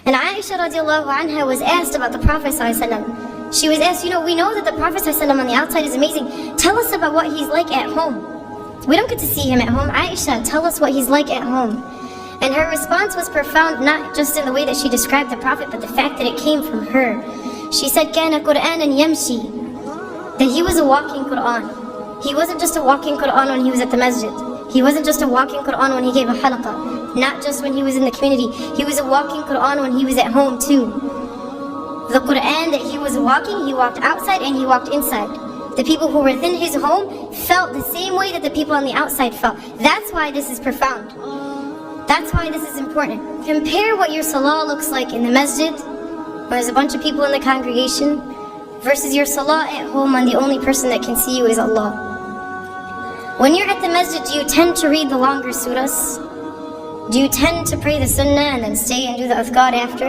And Aisha radiallahu anha was asked about the Prophet ﷺ. She was asked, we know that the Prophet ﷺ on the outside is amazing. Tell us about what he's like at home. We don't get to see him at home. Aisha, tell us what he's like at home. And her response was profound, not just in the way that she described the Prophet, but the fact that it came from her. She said, كَانَ قُرْآنًا يَمْشِي, that he was a walking Qur'an. He wasn't just a walking Qur'an when he was at the masjid. He wasn't just a walking Qur'an when he gave a halaqah. Not just when he was in the community. He was a walking Qur'an when he was at home too. The Qur'an that he was walking, he walked outside and he walked inside. The people who were within his home felt the same way that the people on the outside felt. That's why this is profound. That's why this is important. Compare what your salah looks like in the masjid, where there's a bunch of people in the congregation, versus your salah at home when the only person that can see you is Allah. When you're at the masjid, do you tend to read the longer surahs? Do you tend to pray the sunnah and then stay and do the adhkar after?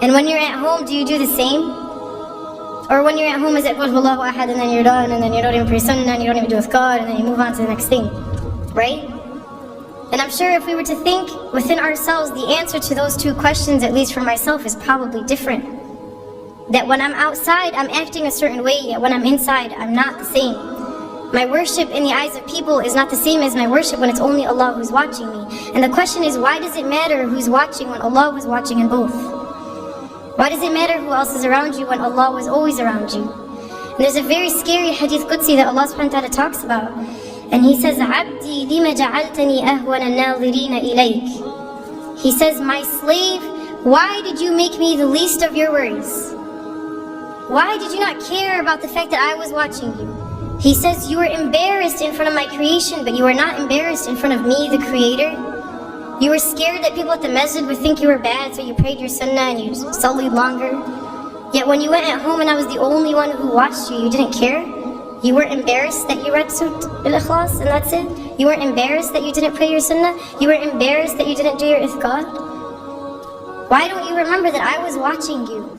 And when you're at home, do you do the same? Or when you're at home, is it Qul Huwallahu Ahad and then you're done and then you don't even pray sunnah and you don't even do adhkar and then you move on to the next thing, right? And I'm sure if we were to think within ourselves, the answer to those two questions, at least for myself, is probably different. That when I'm outside, I'm acting a certain way, yet when I'm inside, I'm not the same. My worship in the eyes of people is not the same as my worship when it's only Allah who's watching me. And the question is, why does it matter who's watching when Allah was watching in both? Why does it matter who else is around you when Allah was always around you? And there's a very scary hadith Qudsi that Allah subhanahu wa ta'ala talks about. And He says, عَبْدِي لِمَ جَعَلْتَنِي أَهْوَنَ النَّاظِرِينَ إِلَيْكَ. He says, my slave, why did you make me the least of your worries? Why did you not care about the fact that I was watching you? He says, you were embarrassed in front of my creation, but you were not embarrassed in front of me, the Creator. You were scared that people at the masjid would think you were bad, so you prayed your sunnah and you sullied longer. Yet when you went at home and I was the only one who watched you, you didn't care? You weren't embarrassed that you read Surat Al-Ikhlas and that's it? You weren't embarrassed that you didn't pray your sunnah? You weren't embarrassed that you didn't do your ithqal? Why don't you remember that I was watching you?